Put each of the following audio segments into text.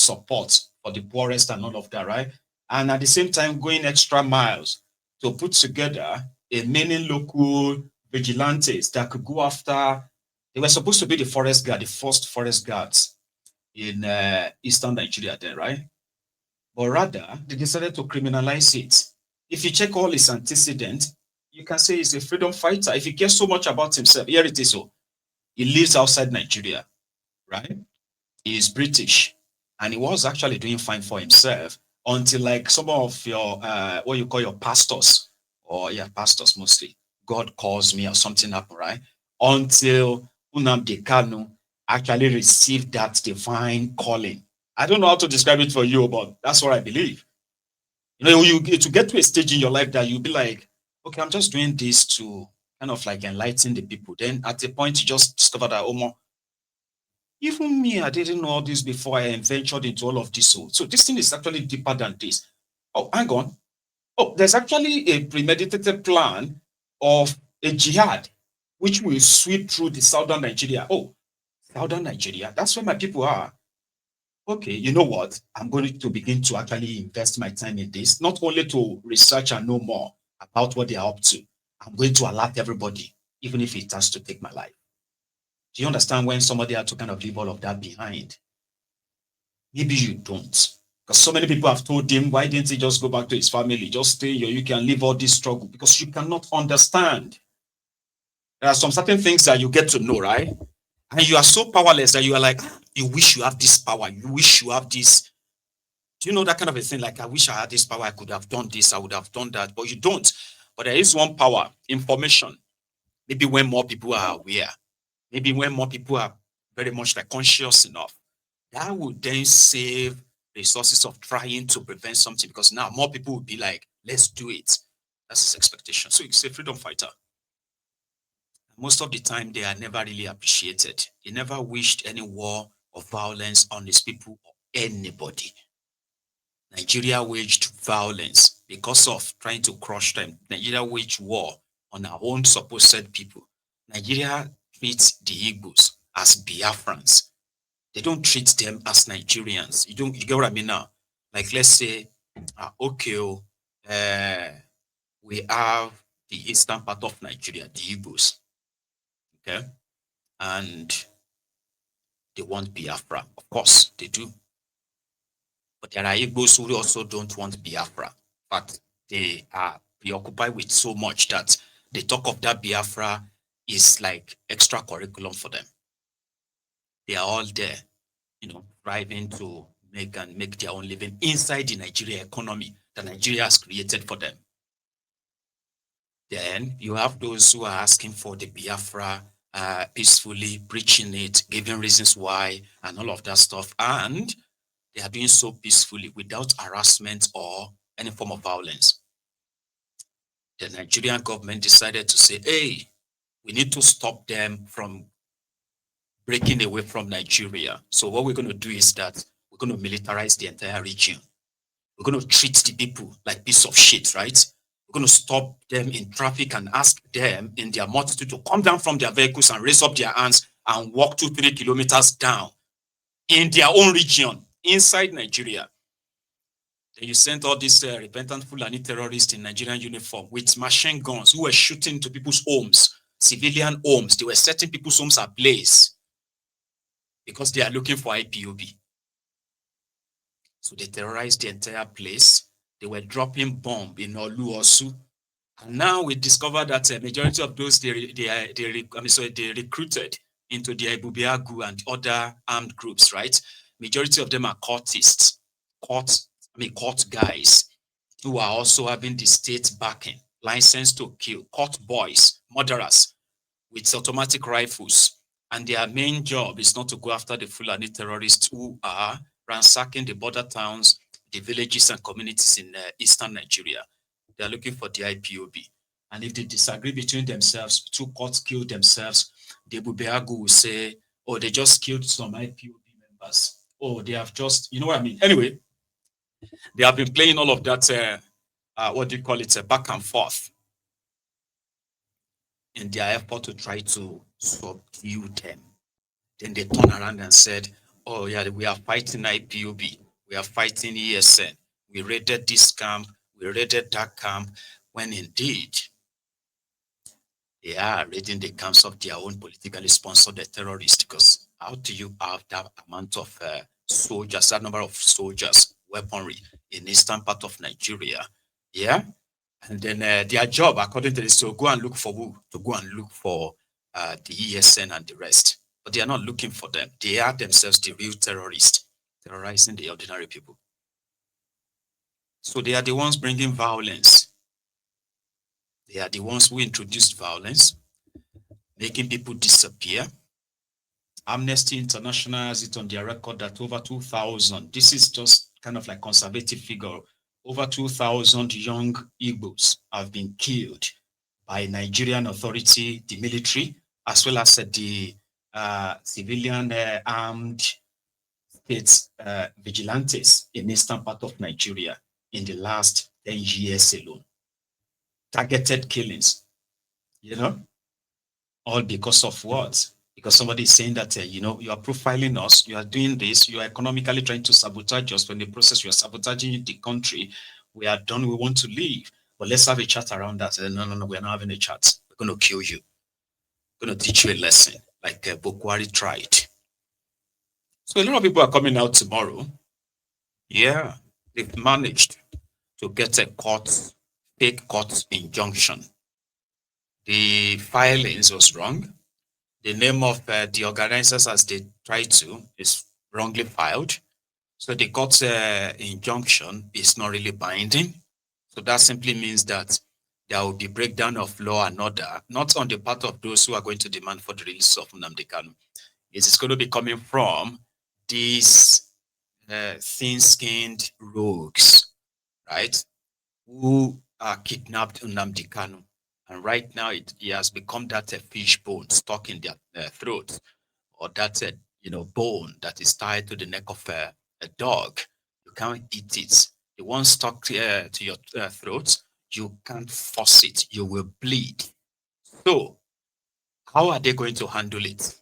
support for the poorest and all of that, right? And at the same time, going extra miles to put together a many local vigilantes that could go after. They were supposed to be the forest guard, the first forest guards in eastern Nigeria, then, right? But rather, they decided to criminalize it. If you check all his antecedents, you can say he's a freedom fighter. If he cares so much about himself, here it is. So he lives outside Nigeria, right? He is British, and he was actually doing fine for himself until like some of your what you call your pastors, or yeah, pastors mostly. God calls me or something happened, right? Until Nnamdi Kanu actually received that divine calling. I don't know how to describe it for you, but that's what I believe. You know, you to get to a stage in your life that you'll be like, okay, I'm just doing this to kind of like enlighten the people. Then at a point, you just discover that, oh, even me, I didn't know all this before I ventured into all of this. So this thing is actually deeper than this. Oh, hang on. Oh, there's actually a premeditated plan of a jihad, which will sweep through the southern Nigeria. Oh, southern Nigeria, that's where my people are. Okay, you know what? I'm going to begin to actually invest my time in this, not only to research and know more about what they are up to. I'm going to alert everybody, even if it has to take my life. Do you understand when somebody had to kind of leave all of that behind? Maybe you don't. Because so many people have told him, why didn't he just go back to his family? Just stay here. You can leave all this struggle because you cannot understand. There are some certain things that you get to know, right? And you are so powerless that you are like, you wish you have this power. You wish you have this. Do you know that kind of a thing? Like, I wish I had this power. I could have done this. I would have done that. But you don't. But there is one power, information. Maybe when more people are aware, maybe when more people are very much like conscious enough, that would then save resources of trying to prevent something because now more people will be like, let's do it. That's his expectation. So he's a freedom fighter. Most of the time, they are never really appreciated. He never wished any war or violence on his people or anybody. Nigeria waged violence because of trying to crush them. Nigeria waged war on our own supposed people. Nigeria treats the Igbos as Biafrans. They don't treat them as Nigerians. You get what I mean now? Like, let's say, okay, we have the eastern part of Nigeria, the Igbos, okay? And they want Biafra. Of course, they do. But there are Igbos who also don't want Biafra. But they are preoccupied with so much that the talk of that Biafra is like extra curriculum for them. They are all there, striving to make their own living inside the Nigeria economy that Nigeria has created for them. Then you have those who are asking for the Biafra, peacefully preaching it, giving reasons why, and all of that stuff. And they are doing so peacefully without harassment or any form of violence. The Nigerian government decided to say, hey, we need to stop them from breaking away from Nigeria. So what we're going to do is that we're going to militarize the entire region. We're going to treat the people like piece of shit, right? We're going to stop them in traffic and ask them in their multitude to come down from their vehicles and raise up their hands and walk 2-3 kilometers down in their own region, inside Nigeria. Then you sent all these repentant Fulani terrorists in Nigerian uniform with machine guns who were shooting into people's homes, civilian homes. They were setting people's homes ablaze because they are looking for IPOB. So they terrorized the entire place. They were dropping bomb in Oluosu. And now we discovered that a majority of those they recruited into the Ibubiagu and other armed groups, right? Majority of them are cultists, court guys who are also having the state backing, licensed to kill, court boys, murderers with automatic rifles. And their main job is not to go after the Fulani terrorists who are ransacking the border towns, the villages and communities in eastern Nigeria. They are looking for the IPOB. And if they disagree between themselves, two courts kill themselves, the Bubeagu will say, oh, they just killed some IPOB members. Oh, they have just, you know what I mean? Anyway, they have been playing all of that, back and forth in their effort to try to subdue them. Then they turned around and said, oh yeah, we are fighting IPOB, we are fighting ESN, we raided this camp, we raided that camp, when indeed they are raiding the camps of their own politically sponsored terrorists. Because how do you have that amount of soldiers, that number of soldiers, weaponry in eastern part of Nigeria? Yeah. And then their job, according to this, to go and look for who? To go and look for the ESN and the rest. But they are not looking for them. They are themselves the real terrorists, terrorizing the ordinary people. So they are the ones bringing violence. They are the ones who introduced violence, making people disappear. Amnesty International has it on their record that over 2,000, this is just kind of like conservative figure, over 2,000 young Igbos have been killed by Nigerian authority, the military, as well as the civilian armed state vigilantes in eastern part of Nigeria in the last 10 years alone. Targeted killings, all because of what? Because somebody is saying that, you are profiling us, you are doing this, you are economically trying to sabotage us. When the process, you are sabotaging the country. We are done, we want to leave. But let's have a chat around that. No, we're not having a chat. We're going to kill you. We're going to teach you a lesson, like Bokwari tried. So a lot of people are coming out tomorrow. Yeah, they've managed to get a fake court injunction. The filings was wrong. The name of the organizers, as they try to, is wrongly filed. So the court injunction is not really binding. So that simply means that there will be breakdown of law and order, not on the part of those who are going to demand for the release of Nnamdi Kanu. It is going to be coming from these thin-skinned rogues, right, who kidnapped Nnamdi Kanu. And right now, he has become that fish bone stuck in their throat, or that bone that is tied to the neck of a dog. You can't eat it. The one stuck to your throat, you can't force it. You will bleed. So, how are they going to handle it?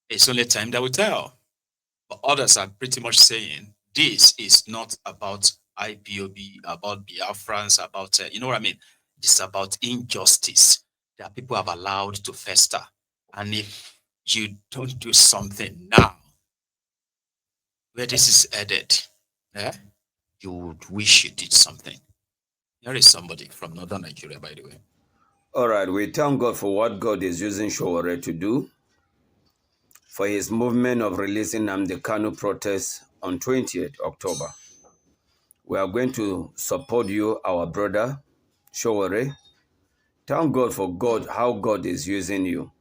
It's only time that will tell. But others are pretty much saying this is not about IPOB, about Biafrans, about, you know what I mean? It's about injustice that people have allowed to fester. And if you don't do something now, where this is headed, you would wish you did something. There is somebody from northern Nigeria, by the way. All right, we thank God for what God is using Showore to do, for his movement of releasing Nnamdi Kanu protest on 20th October. We are going to support you, our brother, Showore. Thank God for how God is using you.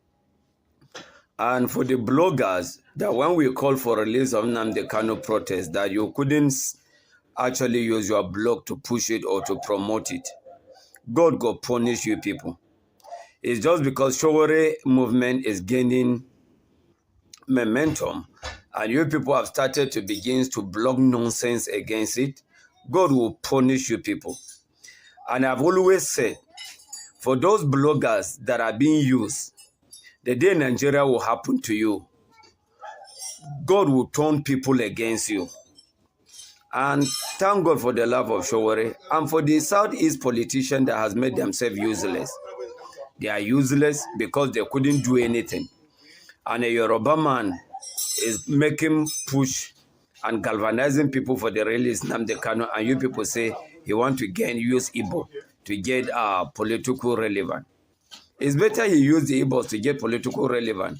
And for the bloggers, that when we call for release of Nnamdi Kanu protest, that you couldn't actually use your blog to push it or to promote it. God go punish you people. It's just because Showore movement is gaining momentum and you people have started to begin to blog nonsense against it, God will punish you people. And I've always said, for those bloggers that are being used, the day Nigeria will happen to you, God will turn people against you. And thank God for the love of Showore and for the Southeast politician that has made themselves useless. They are useless because they couldn't do anything. And a Yoruba man is making push and galvanizing people for the release Nnamdi Kanu, and you people say he want to use Igbo to get political relevant. It's better he use the Igbos to get political relevant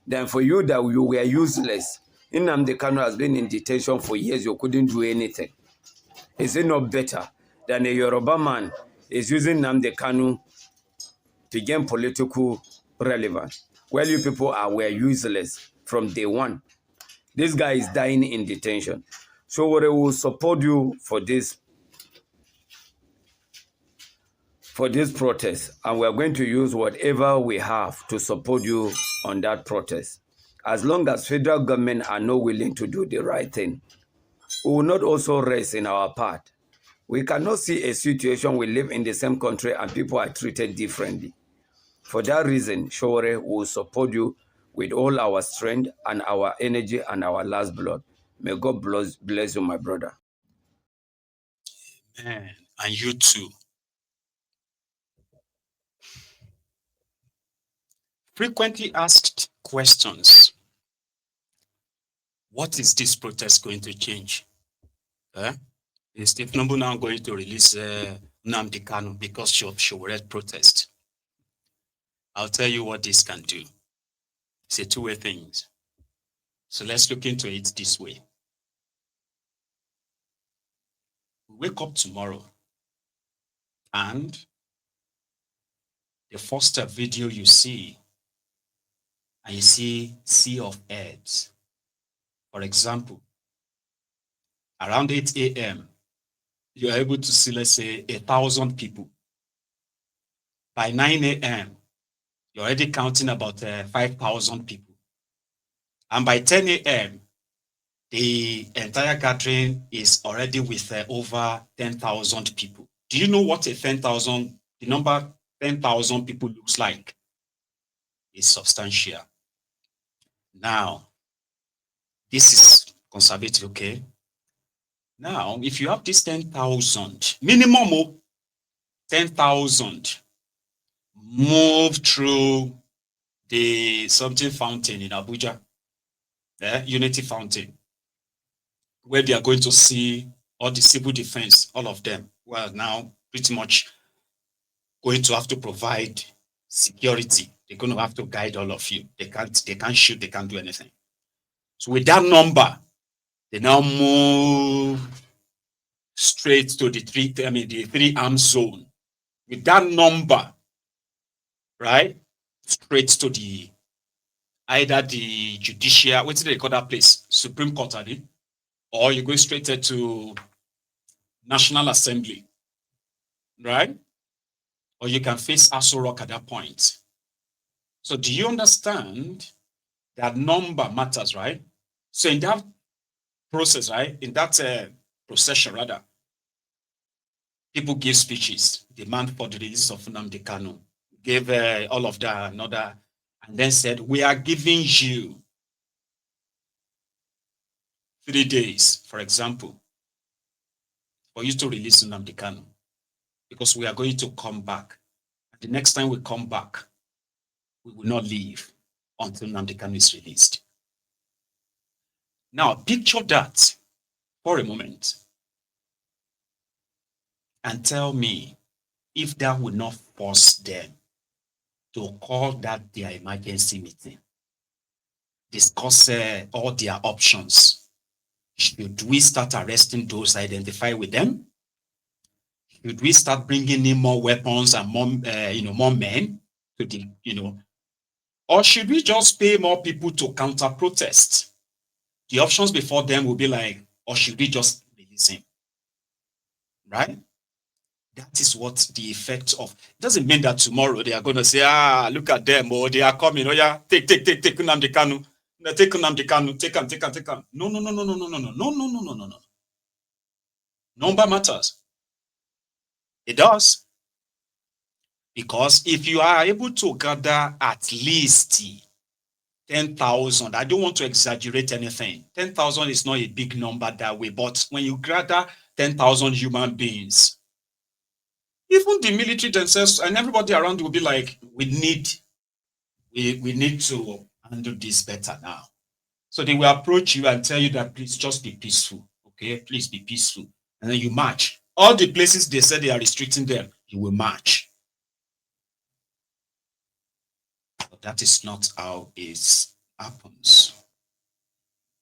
than for you that you were useless. Nnamdi Kanu has been in detention for years, you couldn't do anything. Is it not better than a Yoruba man is using Nnamdi Kanu to gain political relevance? Well, you people were useless from day one. This guy is dying in detention. So we will support you for this protest. And we are going to use whatever we have to support you on that protest. As long as federal government are not willing to do the right thing, we will not also rest in our part. We cannot see a situation we live in the same country and people are treated differently. For that reason, Showore will support you with all our strength and our energy and our last blood. May God bless you, my brother. Man, and you too. Frequently asked questions. What is this protest going to change? Is Tinubu now going to release Nnamdi Kanu because of Showered protest? I'll tell you what this can do. It's a two-way thing. So let's look into it this way. We wake up tomorrow and the first video you see, and you see sea of heads. For example, around 8 a.m., you're able to see, let's say, 1,000 people. By 9 a.m., you're already counting about 5,000 people. And by 10 a.m., the entire gathering is already with over 10,000 people. Do you know what the number 10,000 people looks like? It's substantial. Now, this is conservative, okay? Now, if you have this 10,000, minimum 10,000 move through the something fountain in Abuja, Unity Fountain, where they are going to see all the civil defense, all of them, who are now pretty much going to have to provide security. They're going to have to guide all of you. They can't shoot, they can't do anything. So with that number, they now move straight to the three-arm zone. With that number, right? Straight to either the judicial, what do they call that place? Supreme Court, or you go straight to National Assembly, right? Or you can face Aso Rock at that point. So do you understand that number matters, right? So in that process, right? In that procession, rather, people give speeches, demand for the release of Nnamdi Kanu, gave all of that another, and then said, we are giving you 3 days, for example, for you to release Nnamdi Kanu, because we are going to come back. The next time we come back, we will not leave until Nnamdi Kanu is released. Now, picture that for a moment and tell me if that would not force them to call that their emergency meeting, discuss all their options. Should we start arresting those identified with them? Should we start bringing in more weapons and more men to the, or should we just pay more people to counter protest? The options before them will be like, or should we just release him? Right? That is what the effect of. It doesn't mean that tomorrow they are going to say, look at them, or they are coming, take Nnamdi Kanu. Take Nnamdi Kanu, take him. No. No. Number matters. It does. Because if you are able to gather at least 10,000, I don't want to exaggerate anything. 10,000 is not a big number that way, but when you gather 10,000 human beings, even the military themselves and everybody around will be like, we need to handle this better now. So they will approach you and tell you that please just be peaceful. Okay, please be peaceful. And then you march. All the places they said they are restricting them, you will march. But that is not how it happens.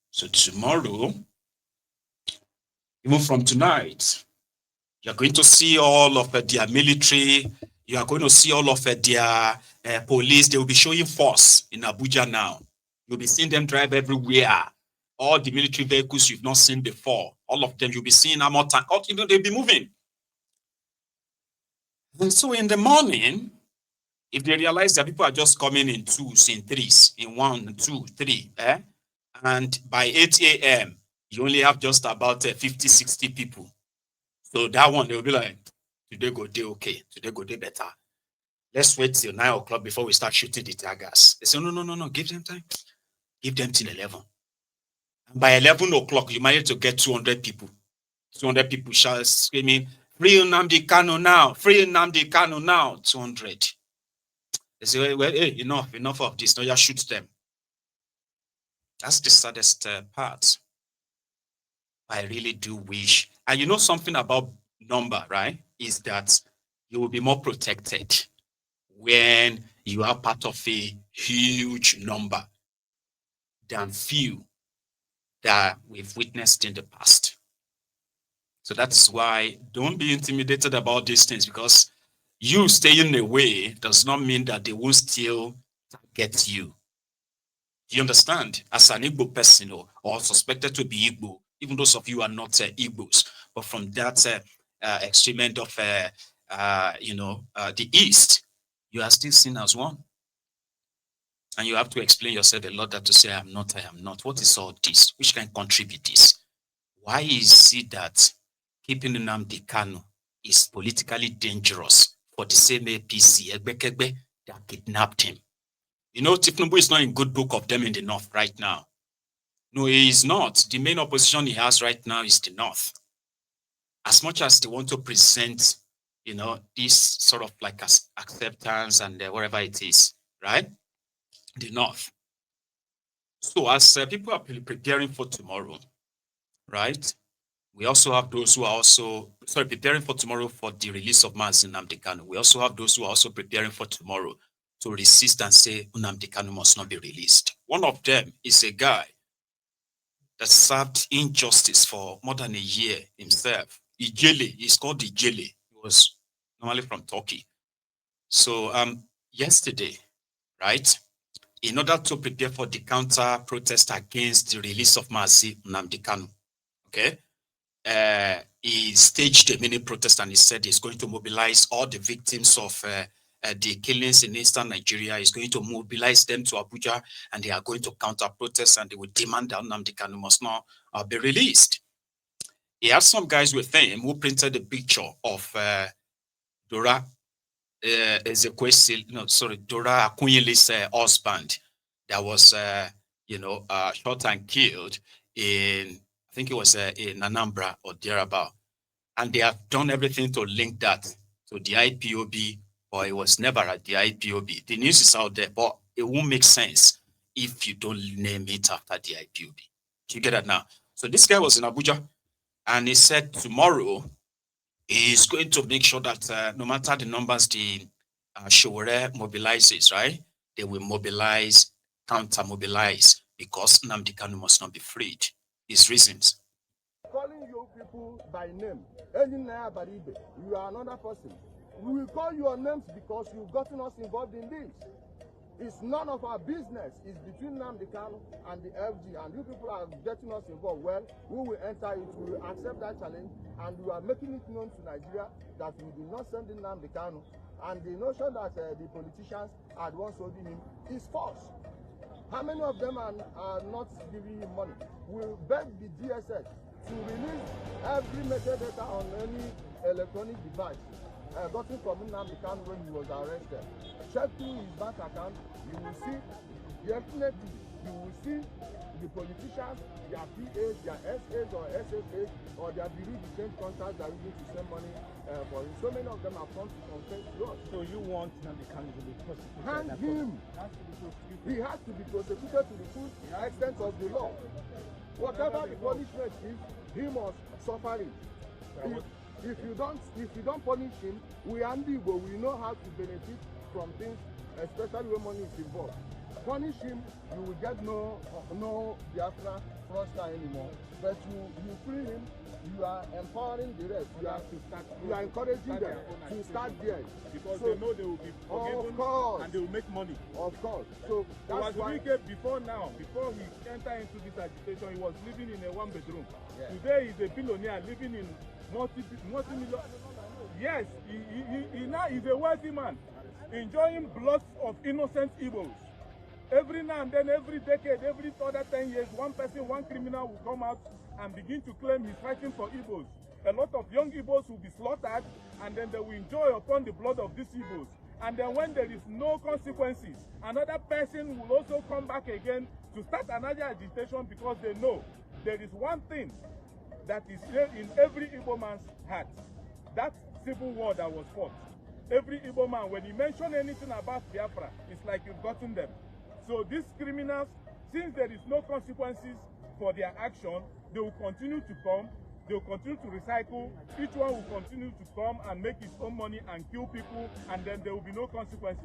So tomorrow, even from tonight, you're going to see all of their military. You are going to see all of their police. They will be showing force in Abuja now. You'll be seeing them drive everywhere. All the military vehicles you've not seen before. All of them, you'll be seeing armor tank. They'll be moving. And so in the morning, if they realize that people are just coming in twos, in threes, in 1, 2, 3, and by 8 a.m., you only have just about 50, 60 people. So that one, they'll be like, today go day okay, today go day better. let's wait till 9 o'clock before we start shooting the tear gas. They say, no, give them time. Give them till 11. And by 11 o'clock, you managed to get 200 people. 200 people shout, screaming, free Nnamdi Kanu now, free Nnamdi Kanu now, 200. They say, well, hey, enough of this. No, just shoot them. That's the saddest part. I really do wish. And you know something about number, right? Is that you will be more protected when you are part of a huge number than few that we've witnessed in the past. So that's why don't be intimidated about these things, because you staying away does not mean that they won't still get you. Do you understand? As an Igbo person or suspected to be Igbo, even those of you are not Igbos, but from that extreme end of the East, you are still seen as one. And you have to explain yourself a lot that to say, I am not. What is all this? Which can contribute this? Why is it that keeping Nnamdi Kanu is politically dangerous for the same APC, Egbekegbe, that kidnapped him? You know, Tinubu is not in good book of them in the North right now. No, he is not. The main opposition he has right now is the North. As much as they want to present, this sort of like acceptance and whatever it is, right? The North. So as people are preparing for tomorrow, right? We also have those who are also preparing for tomorrow for the release of Nnamdi Kanu. We also have those who are also preparing for tomorrow to resist and say Nnamdi Kanu must not be released. One of them is a guy that served injustice for more than a year himself. Ijele, he's called Ijele. He was normally from Turkey. So yesterday, right, in order to prepare for the counter protest against the release of Nnamdi Kanu, okay, he staged a mini protest and he said he's going to mobilize all the victims of the killings in eastern Nigeria. He's going to mobilize them to Abuja and they are going to counter protest and they will demand that Nnamdi Kanu must not be released. He had some guys with him who printed a picture of Dora Akunyele's husband that was shot and killed in, I think it was in Anambra or thereabout. And they have done everything to link that to the IPOB, or it was never at the IPOB. The news is out there, but it won't make sense if you don't name it after the IPOB. Do you get that now? So this guy was in Abuja, and he said tomorrow he's going to make sure that no matter the numbers the Showore mobilizes, right? They will mobilize, counter-mobilize, because Nnamdi Kanu must not be freed. His reasons. Calling you people by name, you are another person. We will call your names because you've gotten us involved in this. It's none of our business. It's between Nnamdi Kanu and the FG, and you people are getting us involved. Well, we will enter it, we will accept that challenge, and we are making it known to Nigeria that we did not send in Nnamdi Kanu, and the notion that the politicians had once holding him is false. How many of them are not giving him money? We'll beg the DSS to release every metadata on any electronic device gotten from Nnamdi Kanu when he was arrested. Check through his bank account, you will see, definitely, you will see the politicians, their PAs, their SAs or SSAs, or their belief change contacts that are using to send money for him. So many of them have come to confess to us. So you want Nnamdi Kanu to be prosecuted? Hang him! He has to be prosecuted to the full extent of the law. Whatever the punishment is, he must suffer it. If you don't punish him, we know how to benefit from things, especially when money is involved. Punish him, you will get no Biafra fraudster anymore. But you free him, you are empowering the rest. You are encouraging them to start there. Because they know they will be forgiven and they will make money. Of course. So that's why before he entered into this agitation, he was living in a one-bedroom. Yeah. Today he's a billionaire living in multi-million. Yes, he now is a wealthy man, enjoying blood of innocent Igbos. Every now and then, every decade, every other 10 years, one person, one criminal will come out and begin to claim he's fighting for Igbos. A lot of young Igbos will be slaughtered, and then they will enjoy upon the blood of these Igbos. and then when there is no consequences, another person will also come back again to start another agitation, because they know there is one thing that is in every Igbo man's heart. That civil war that was fought. Every Igbo man, when he mentions anything about Biafra, it's like you've gotten them. So these criminals, since there is no consequences for their action, they will continue to come, they will continue to recycle, each one will continue to come and make his own money and kill people, and then there will be no consequences.